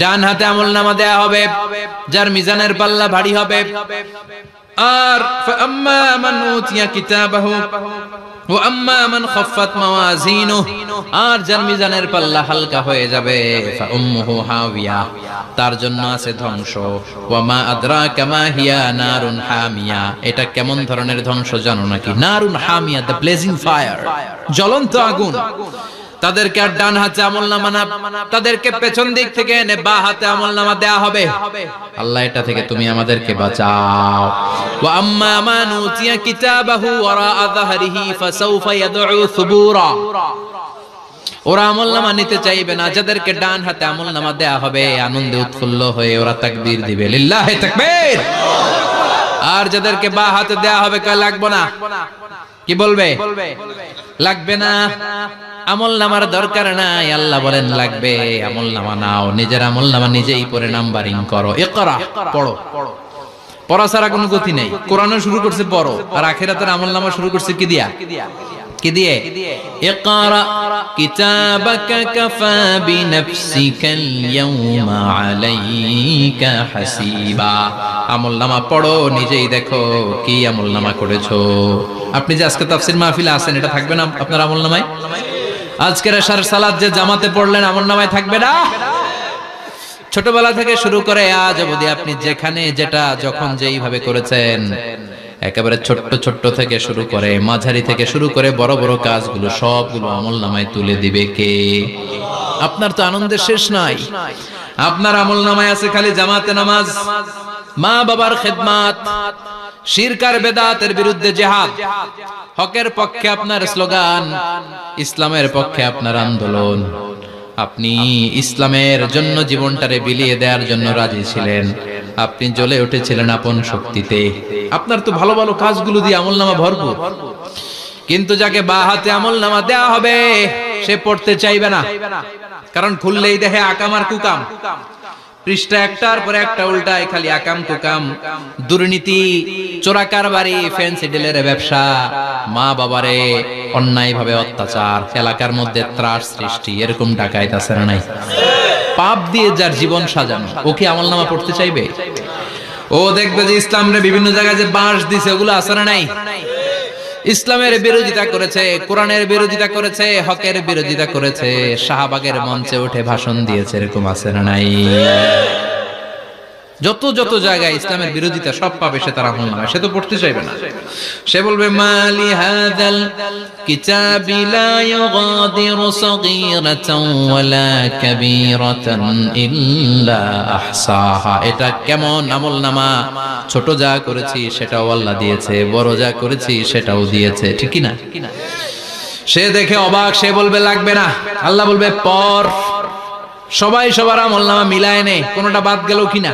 ডান হাতে আমলনামা দেয়া হবে যার মিজানের পাল্লা ভারী হবে। আর ফাআম্মা মান উতিয়া কিতাবাহু ওয়া আম্মা মান খাফফাত মাওয়াজিনুহু, আর যার মিজানের পাল্লা হালকা হয়ে যাবে ফাউম্মুহু হাওিয়া, তার জন্য আছে ধ্বংস। ওয়া মা আদরাকা মা হিয়া নারুন হামিয়া, এটা কেমন ধরনের ধ্বংস জানো নাকি? নারুন হামিয়া, দ্য ব্লেজিং ফায়ার, জ্বলন্ত আগুন। তাদেরকে আর ডান হাতে আমলনামা না, তাদেরকে পেছন দিক থেকে এনে বাঁ হাতে আমলনামা দেয়া হবে। আল্লাহ এটা থেকে তুমি আমাদেরকে বাঁচাও। ওয়া আম্মা মান উতিয়া কিতাবাহু ওয়ারাআ যাহরিহি ফাসাউফা ইয়াদউ সুবুরা, ওরা আমলনামা নিতে চাইবে না। যাদেরকে ডান হাতে আমলনামা দেয়া হবে আনন্দে উৎফুল্ল হয়ে ওরা তাকবীর দিবে, লিল্লাহি তাকবীর। আর যাদেরকে বাঁ হাতে দেয়া হবে কয় লাগবে না, কি বলবে? লাগবে না, আমলনামার দরকার নাই। আল্লাহ বলেন লাগবে, আমলনামা নাও, নিজের আমলনামা নিজেই পড়ে নাম্বারিং করো। ইকরা, পড়ো। পড়া ছাড়া কোনো গতি নেই। কোরআনও শুরু করছে পড়ো, আর আখিরাতের আমলনামা শুরু করছে কি দিয়া? কি দিয়ে? ইকরা কিতাবাকা কাফা বিনাফসিকাল ইয়াউমা আলাইকা হাসিবা, আমলনামা পড়ো, নিজেই দেখো কি আমলনামা করেছো। আপনি যে আজকে তাফসীর মাহফিলে আছেন, এটা থাকবে না আপনার আমলনামায়? আজকের এশার সালাত যে জামাতে পড়লেন, আমলনামায় থাকবে না? ছোটবেলা থেকে শুরু করে আজ অবধি আপনি যেখানে যেটা যখন যেইভাবে করেছেন, একেবারে ছোট্ট ছোট্ট থেকে শুরু করে মাঝারি থেকে শুরু করে বড় বড় কাজগুলো সবগুলো আমলনামায় তুলে দিবে কে? আপনার তো আনন্দের শেষ নাই। আপনার আমলনামায় আছে খালি জামাতে নামাজ, মা বাবার খেদমত, শিরক আর বেদাতের বিরুদ্ধে জিহাদ, হকের পক্ষে আপনার স্লোগান, ইসলামের পক্ষে আপনার আন্দোলন। আপনি ইসলামের জন্য জীবনটারে বিলিয়ে দেওয়ার জন্য রাজি ছিলেন, আপনি জ্বলে উঠেছিলেন আপন শক্তিতে। আপনার তো ভালো ভালো কাজগুলো দিয়ে আমলনামা ভরপুর। কিন্তু যাকে বাঁ হাতে আমলনামা দেয়া হবে সে পড়তে চাইবে না, কারণ খুললেই দেখে আকাম আর কুকাম, পৃষ্ঠা একটার পর একটা উল্টায়, খালি আকাম কুকাম, দুর্নীতি, চোরা কারবারি, ফ্যান্সি ডিলের ব্যবসা, মা বাবারে অন্যায় ভাবে অত্যাচার, এলাকার মধ্যে ত্রাস সৃষ্টি, এরকম ডাকাইত আছে না নাই? পাপ দিয়ে যার জীবন সাজানো, ও কি আমলনামা পড়তে চাইবে? ও দেখবে যে ইসলামরে বিভিন্ন জায়গায় যে বাঁশ দিছে, ওগুলো আছে না নাই? ইসলামের বিরোধিতা করেছে, কোরআনের বিরোধিতা করেছে, হকের বিরোধিতা করেছে, শাহবাগের মঞ্চে উঠে ভাষণ দিয়েছে, এরকম আছে না নাই? যত যত জায়গায় ইসলামের বিরোধিতা সব পাবে সে, তার আমলনামায়। সে তো পড়তে চাইবে না। সে বলবে মালি হাযাল কিতাবি লা ইউগাদিরু সাগীরাতান ওয়ালা কাবীরাতান ইল্লা আহসাহা, এটা কেমন আমলনামা? ছোট যা করেছি সেটাও আল্লাহ দিয়েছে, বড় যা করেছি সেটাও দিয়েছে, ঠিক কি না? সে দেখে অবাক, সে বলবে লাগবে না। আল্লাহ বলবে পড়। সবাই সবার আমলনামা মিলায় নে, কোনটা বাদ গেল কিনা?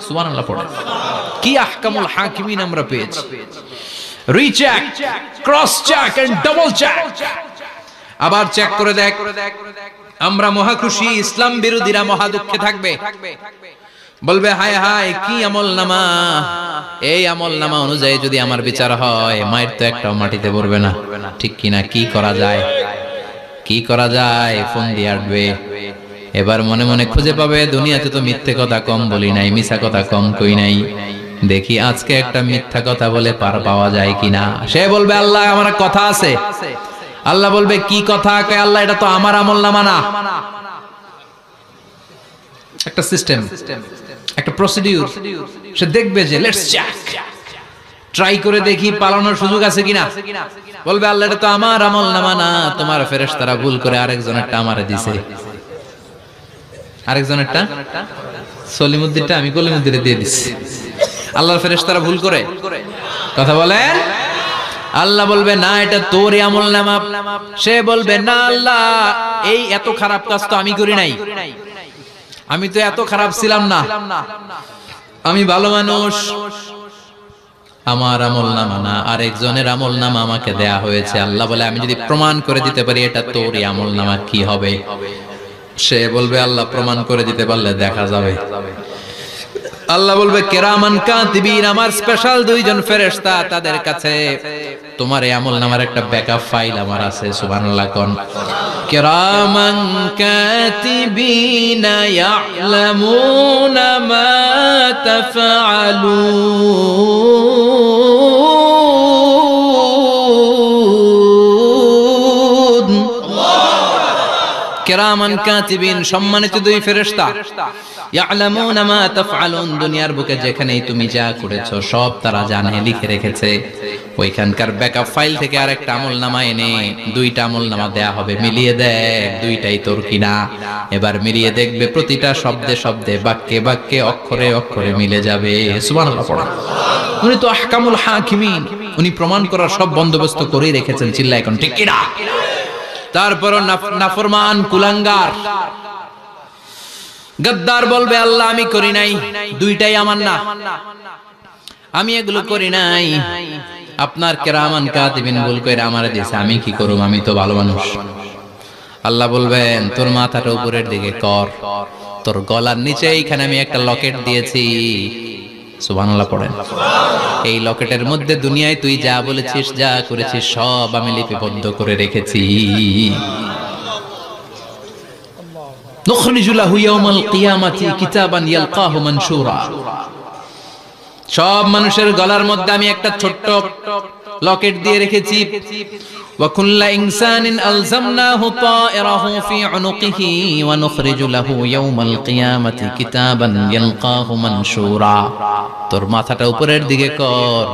সুবহানাল্লাহ পড়ে। কি আহকামুল হাকিমিন আমরা পেয়েছি। Recheck, cross check and double check, আবার চেক করে দেখ। আমরা মহা খুশি, ইসলাম বিরোধীরা মহা দুঃখে থাকবে, বলবে হায় হায় কি আমলনামা, এই আমলনামা অনুযায়ী যদি আমার বিচার হয়, মায়ের তো একটাও মাটিতে পড়বে না, ঠিক কিনা? কি করা যায়? কি করা যায়? ফোন দিয়ে আসবে। এবার মনে মনে খুঁজে পাবে, দুনিয়াতে তো মিথ্যে কথা কম বলি নাই, মিছা কথা কম কই নাই, দেখি আজকে একটা মিথ্যা কথা বলে পার পাওয়া যায় কিনা। সে বলবে আল্লাহ আমার কথা আছে। আল্লাহ বলবে কি কথা? কয় আল্লাহ এটা তো আমার আমলনামা না। একটা সিস্টেম, একটা প্রসিডিউর। সে দেখবে যে লেটস চেক, ট্রাই করে দেখি পালানোর সুযোগ আছে কিনা। বলবে আল্লাহ এটা তো আমার আমলনামা না, তোমার ফেরেশতারা ভুল করে আরেকজনেরটা আমারে দিছে। আরেকজনেরটা সলিমুদ্দিনটা আমি কলিমুদ্দিনে দিয়ে দিচ্ছি। আল্লাহর ফেরেশতারা ভুল করে কথা বলেন। আল্লাহ বলবে না এটা তোরই আমলনামা। সে বলবে না আল্লাহ এই এত খারাপ কাজ তো আমি করি নাই, আমি তো এত খারাপ ছিলাম না, আমি ভালো মানুষ। আমার আমলনামা না, আরেকজনের আমলনামা আমাকে দেয়া হয়েছে। আল্লাহ বলে আমি যদি প্রমাণ করে দিতে পারি এটা তোরই আমলনামা, কি হবে? সে বলবে আল্লাহ প্রমাণ করে দিতে পারলে দেখা যাবে। আল্লাহ বলবে কিরামান কাতিবিন, আমার স্পেশাল দুইজন ফেরেশতা, তাদের কাছে তোমার এই আমলনামার একটা ব্যাকআপ ফাইল আমার আছে। সুবহানাল্লাহ কোন। কিরামান কাতিবিন ইয়ালামুনা মা তাফআলুন। কিরামান কাতিবিন, সম্মানিত দুই ফেরেশতা, ইয়ালামুনা মা তাফআলুন, দুনিয়ার বুকে যেখানেই তুমি যা করেছো সব তারা জানে, লিখে রেখেছে। ওইখানকার ব্যাকআপ ফাইল থেকে আরেকটা আমলনামা এনে দুইটা আমলনামা দেয়া হবে, মিলিয়ে দেখ দুইটাই তোর কিনা। এবার মিলিয়ে দেখবে প্রতিটা শব্দে শব্দে, বাক্যে বাক্যে, অক্ষরে অক্ষরে মিলে যাবে। সুবহানাল্লাহ পড়া। উনি তো আহকামুল হাকিমিন, উনি প্রমাণ করার সব বন্দোবস্ত করেই রেখেছেন। চিল্লা এখন ঠিক কিনা? তারপর নাফরমান কুলাঙ্গার গদ্দার বলবে আল্লাহ আমি করি নাই, দুইটাই আমার না, আমি এগুলো করি নাই, আপনার কিরামান কাতিবিন ভুল কইরা আমারে দিয়েছে, আমি কি করব, আমি তো ভালো মানুষ। আল্লাহ বলবেন তোর মাথাটা উপরের দিকে কর, তোর গলার নিচে এইখানে আমি একটা লকেট দিয়েছি। সুবহানাল্লাহ পড়েন। এই লকেটের মধ্যে দুনিয়ায় তুই যা বলেছিস, যা করেছিস সব আমি লিপিবদ্ধ করে রেখেছি। নুখরিজু লাহু ইয়াওমাল কিয়ামাতি কিতাবান ইয়ালকাহু মানশুরা। সব মানুষের গলার মধ্যে আমি একটা ছোট্ট লকেট দিয়ে রেখেছি। ওয়া কুল্লা ইনসানিন আলজামনাহু তায়রাহু ফি উনুকিহি ওয়া নুখরিজু লাহু ইয়াওমাল কিয়ামাতি কিতাবান ইয়ালকাহু মানশুরা। তোর মাথাটা উপরের দিকে কর,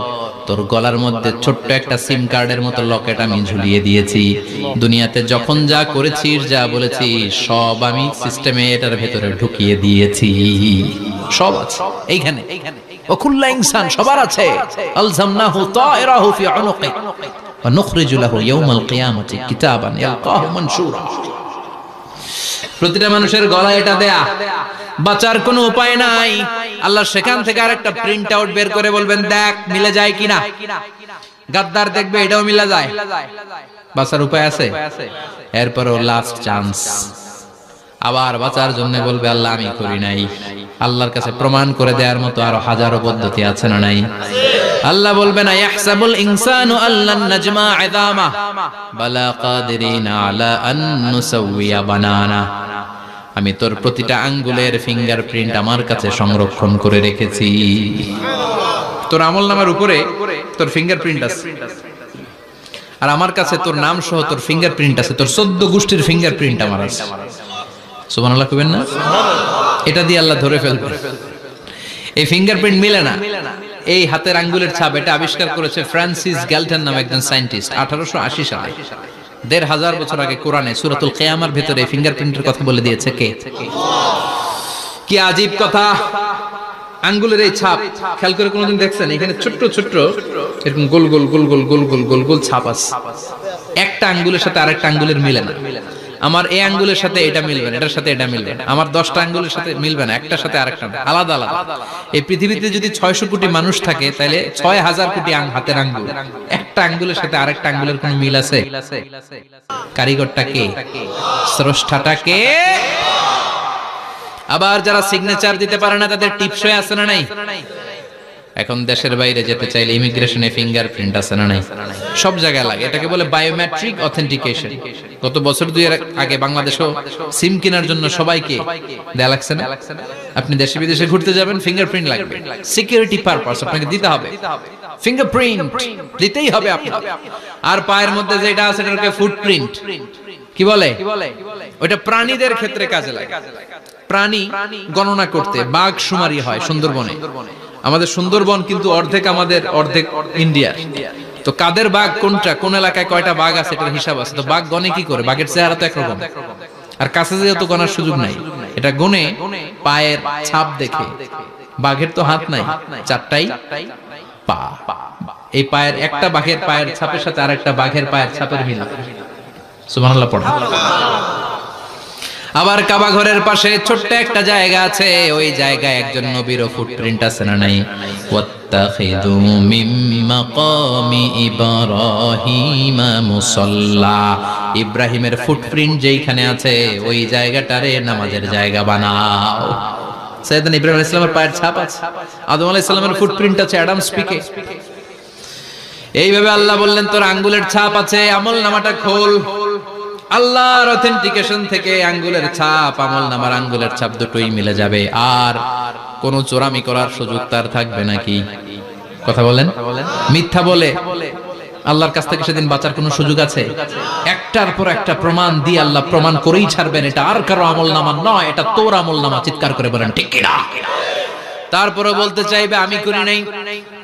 তোর গলার মধ্যে ছোট্ট একটা সিম কার্ডের মতো লকেট আমি ঝুলিয়ে দিয়েছি। দুনিয়াতে যখন যা করেছিস, যা বলেছিস সব আমি সিস্টেমে এটার ভেতরে ঢুকিয়ে দিয়েছি, সব আছে এইখানে। ওকুল্লা ইনসান, সবার আছে। আলজামনাহু তায়রাহু ফি উনুকি ওয়া নুখরিজু লাহু ইয়াওমাল কিয়ামাতি কিতাবান ইয়ালকাহু মানশুরা। প্রতিটা মানুষের গলায় এটা দেয়া, বাঁচার কোনো উপায় নাই। আল্লাহ সেখান থেকে আরেকটা প্রিন্ট আউট বের করে বলবেন দেখ মিলে যায় কিনা। গাদ্দার দেখবে এটাও মিলে যায়, বাঁচার উপায় আছে। এরপরও লাস্ট চান্স, আবার বাঁচার জন্য বলবে আল্লাহ আমি করি নাই। আল্লাহর কাছে প্রমাণ করে দেওয়ার মতো আরো হাজারো পদ্ধতি আছে না নাই? আল্লাহ বলবেন ইয়াহসাবুল ইনসানু আল্লান নাজমা ইযামা বালা কাদিরিনা আলা আন নুসাউইয়া বানানা। আমি তোর প্রতিটা আঙ্গুলের ফিঙ্গারপ্রিন্ট আমার কাছে সংরক্ষণ করে রেখেছি। তোর আমলনামার উপরে তোর ফিঙ্গারপ্রিন্ট আছে, আর আমার কাছে তোর নাম সহ তোর ফিঙ্গারপ্রিন্ট আছে, তোর 14 গোষ্ঠীর ফিঙ্গারপ্রিন্ট আমার আছে। সুবহানাল্লাহ কইবেন না? এটা দিয়ে আল্লাহ ধরে ফেলবে। এই ফিঙ্গারপ্রিন্ট মিলে না, এই হাতের আঙ্গুলের ছাপ, এটা আবিষ্কার করেছে ফ্রান্সিস গ্যালটন নামে একজন সায়েন্টিস্ট 1880 সালে। 1500 বছর আগে কোরআনে সূরাতুল কিয়ামার ভিতরে ফিঙ্গারপ্রিন্টের কথা বলে দিয়েছে কে? কি আজীব কথা! আঙ্গুলের এই ছাপ খেয়াল করে কোনোদিন দেখছেন? এখানে ছোট্ট ছোট্ট এরকম গোল গোল গোল গোল গোল গোল গোল গোল ছাপ আছে। একটা আঙ্গুলের সাথে আরেকটা আঙ্গুলের মিলে না। আমার এই আঙ্গুলের সাথে এটা মিলবে না, এটার সাথে এটা মিলবে না। আমার 10টা আঙ্গুলের সাথে মিলবে না, একটার সাথে আরেকটা আলাদা আলাদা। এই পৃথিবীতে যদি 600 কোটি মানুষ থাকে, তাহলে 6000 কোটি হাতের আঙ্গুল, একটা আঙ্গুলের সাথে আরেকটা আঙ্গুলের কোনো মিল আছে? কারিগরটা কে? স্রষ্টাটা কে? আবার যারা সিগনেচার দিতে পারে না, তাদের টিপসই আছে না নাই? এখন দেশের বাইরে যেতে চাইলে ইমিগ্রেশনে ফিঙ্গারপ্রিন্ট আছে না নাই? সব জায়গায় লাগে। এটাকে বলে বায়োমেট্রিক অথেন্টিকেশন। গত বছর 2 আগে বাংলাদেশও সিম কেনার জন্য সবাইকে দেয়া লাগছে না? আপনি দেশে বিদেশে ঘুরতে যাবেন, ফিঙ্গারপ্রিন্ট লাগবে, সিকিউরিটি পারপাস আপনাকে দিতে হবে, ফিঙ্গারপ্রিন্ট দিতেই হবে আপনাকে। আর পায়ের মধ্যে যেটা আছে এটাকে ফুটপ্রিন্ট কি বলে? ওটা প্রাণীদের ক্ষেত্রে কাজে লাগে। প্রাণী গণনা করতে বাঘ শুমারি হয় সুন্দরবনে। আমাদের সুন্দরবন কিন্তু অর্ধেক আমাদের, অর্ধেক ইন্ডিয়ার। তো কাদের বাঘ কোনটা, কোন এলাকায় কয়টা বাঘ আছে এটার হিসাব আছে। তো বাঘ গনে কি করে? বাঘের চেহারা তো একরকম, আর কাছে যেহেতু গনার সুযোগ নাই, এটা গনে পায়ের ছাপ দেখে। বাঘের তো হাত নাই, 4টাই পা। এই পায়ের একটা বাঘের পায়ের ছাপের সাথে আরেকটা বাঘের পায়ের ছাপের মিল। সুবহানাল্লাহ পড়া। আবার কাবা ঘরের পাশে ছোট্ট একটা জায়গা আছে, ওই জায়গায় একজন নবীরও ফুটপ্রিন্ট আছে না নাই? ওয়াত্তাখিযু মিন মাকামি ইব্রাহিম মুসাল্লা। ইব্রাহিমের ফুটপ্রিন্ট যেইখানে আছে, ওই জায়গাটারে নামাজের জায়গা বানাও। সাইয়েদনা ইব্রাহিম আলাইহিস সালামের পায়ের ছাপ আছে, আদম আলাইহিস সালামের ফুটপ্রিন্ট আছে অ্যাডামস পিকে। এইভাবে আল্লাহ বললেন তোর আঙ্গুলের ছাপ আছে, আমলনামাটা খোল। আল্লাহর অথেন্টিকেশন থেকে আঙ্গুলের ছাপ, আমলনামার আঙ্গুলের ছাপ দুটোই মিলে যাবে, আর কোনো চোরামি করার সুযোগ তার থাকবে নাকি? কথা বলেন। মিথ্যা বলে আল্লাহর কাছ থেকে সেদিন বাঁচার কোনো সুযোগ আছে? একটার পর একটা প্রমাণ দিয়ে আল্লাহ প্রমাণ করেই ছাড়বেন এটা আর কারো আমলনামা নয়, এটা তোর আমলনামা। চিৎকার করে বলেন ঠিক কি না? তারপরে বলতে চাইবে আমি করি নাই।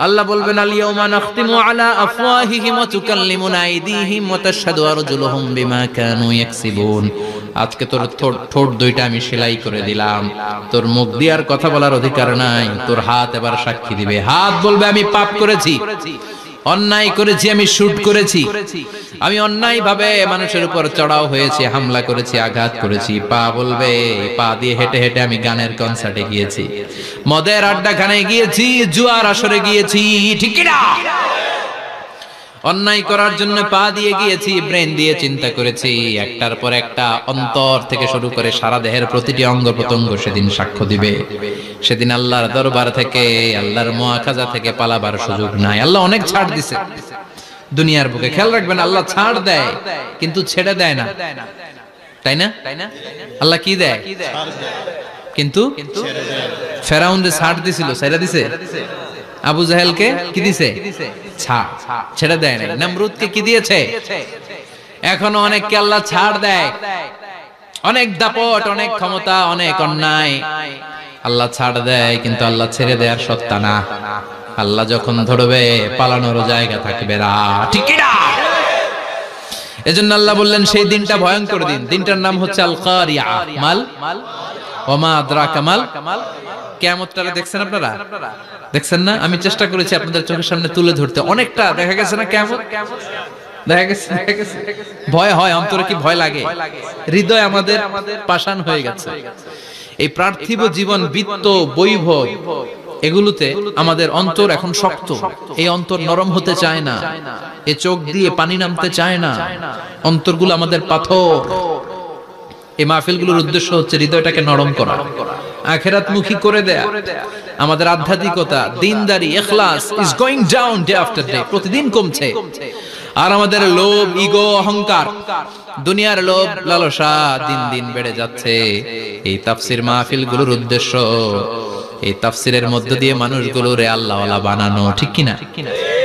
আল্লাহ বলবেন আল ইয়াউমা নাখতিমু আলা আফওয়াহিহিম ওয়া তুকাল্লিমুনা আইদিহিম ওয়া তাশহাদু আরজুলুহুম বিমা কানু ইয়াকসিবুন। আজকে তোর ঠোঁট দুইটা আমি সেলাই করে দিলাম, তোর মুখ দিয়ে আর কথা বলার অধিকার নাই, তোর হাত এবার সাক্ষী দিবে। হাত বলবে আমি পাপ করেছি, অন্যায় করেছি, আমি শুট করেছি, আমি অন্যায় ভাবে মানুষের উপর চড়াও হয়েছি, হামলা করেছি, আঘাত করেছি। পা বলবে, পা দিয়ে হেঁটে হেঁটে আমি গানের কনসার্টে গিয়েছি, মদের আড্ডাখানায় গিয়েছি, জুয়ার আসরে গিয়েছি, ঠিক কি না? অন্যায় করার জন্য পা দিয়ে গিয়েছি, ব্রেন দিয়ে চিন্তা করেছি। একটার পর একটা অন্তর থেকে শুরু করে সারা দেহের প্রতিটি অঙ্গ প্রত্যঙ্গ সেদিন সাক্ষ্য দিবে। সেদিন আল্লাহর দরবার থেকে, আল্লাহর মুআখাজা থেকে পালাবার সুযোগ নাই। আল্লাহ অনেক ছাড় দিছে দুনিয়ার বুকে। খেয়াল রাখবেন, আল্লাহ ছাড় দেয় কিন্তু ছেড়ে দেয় না, তাই না? আল্লাহ কি দেয়? কিন্তু ফেরাউনরে ছাড় দিছিল, ছেড়ে দিছে। আবু জাহেলকে কি দিছে? ছাড়, ছেড়ে দেয় না। নমরুদকে কি দিয়েছে? এখনো অনেককে আল্লাহ ছাড় দেয়। অনেক দাপট, অনেক ক্ষমতা, অনেক অন্যায় আল্লাহ ছাড় দেয়, কিন্তু আল্লাহ ছেড়ে দেওয়ার সত্তা না। আল্লাহ যখন ধরবে পালানোর জায়গা থাকবে না, ঠিক কি না? এজন্য আল্লাহ বললেন সেই দিনটা ভয়ঙ্কর দিন। দিনটার নাম হচ্ছে আল কারিয়া। মাল ওমা আদরাকা মাল। কিয়ামতটা দেখছেন আপনারা? দেখছেন না? আমি চেষ্টা করেছি আপনাদের চোখের সামনে তুলে ধরতে। অনেকটা দেখা গেছে না কিয়ামত? দেখা গেছে। ভয় হয়, অন্তরে কি ভয় লাগে? হৃদয় আমাদের পাষাণ হয়ে গেছে। এই পার্থিব জীবন, বিত্ত, বৈভব, এগুলোতে আমাদের অন্তর এখন শক্ত। এই অন্তর নরম হতে চায় না, এই চোখ দিয়ে পানি নামতে চায় না, অন্তরগুলো আমাদের পাথর। এই মাহফিলগুলোর উদ্দেশ্য হচ্ছে হৃদয়টাকে নরম করা, আখিরাতমুখী করে দেয়া। আমাদের আধ্যাত্মিকতা, দিনদারি, ইখলাস is going down day after day, প্রতিদিন কমছে। আর আমাদের লোভ, ইগো, অহংকার, দুনিয়ার লোভ, লালসা দিন দিন বেড়ে যাচ্ছে। এই তাফসীর মাহফিলগুলোর উদ্দেশ্য এই তাফসীরের মধ্য দিয়ে মানুষগুলোরে আল্লাহওয়ালা বানানো, ঠিক কিনা?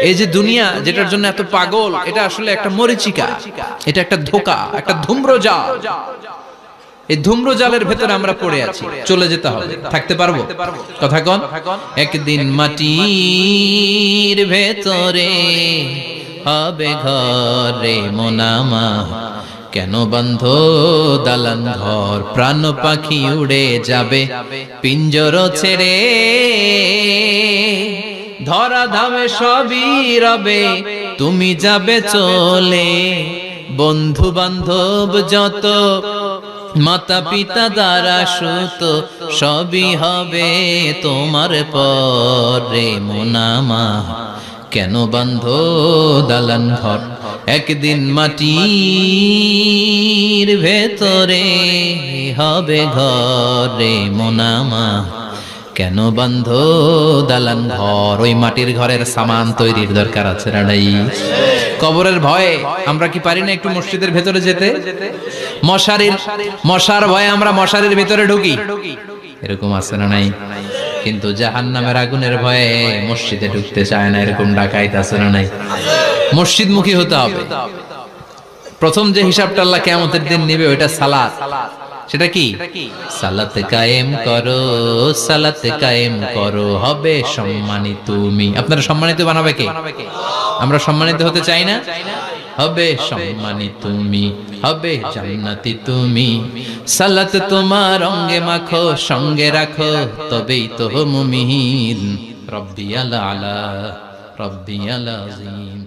এই যে দুনিয়া যেটার জন্য এত পাগল, এটা আসলে একটা মরিচিকা, এটা একটা ধোঁকা, একটা ধূম্রজাল। এই ধূম্রজালের ভেতরে আমরা পড়ে আছি, চলে যেতে হবে। থাকতে পারবো? কথা কন। একদিন মাটির ভেতরে হবে ঘরে মোনামা, কেন বন্ধ দালান ঘর, প্রাণ পাখি উড়ে যাবে পিঞ্জর ছেড়ে, ধরা ধামে সবই রবে তুমি যাবে চলে, বন্ধু বান্ধব যত, মাতা পিতা দ্বারা সুত, সবই হবে তোমার পরে মোনামা, কেন বন্ধ দালান ঘর, একদিন মাটির ভেতরে হবে ঘরে মোনামা, কেন বন্ধ দালান ঘর। ওই মাটির ঘরের সামান তৈরির দরকার আছে না নাই? কবরের ভয়ে আমরা কি পারি না একটু মসজিদের ভেতরে যেতে? মশার ভয়ে আমরা মশারির ভেতরে ঢুকি, এরকম আছে না নাই? কিন্তু জাহান্নামের আগুনের ভয়ে মসজিদে ঢুকতে চায় না, এরকম ডাকাইত আছে না নাই? মসজিদমুখী হতে হবে। প্রথম যে হিসাবটা আল্লাহ কিয়ামতের দিন নেবে ওইটা সালাত। সেটা কি? সালাত কায়েম করো, সালাত কায়েম করো, হবে সম্মানিত তুমি। আপনারা সম্মানিত বানাবে কে? আমরা সম্মানিত হতে চাই না? হবে সম্মানিত তুমি, হবে জান্নাতি তুমি, সালাত তোমার অঙ্গে মাখো, সঙ্গে রাখো, তবেই তো মুমিন। রব্বিয়াল আলা, রব্বিয়াল আযীম।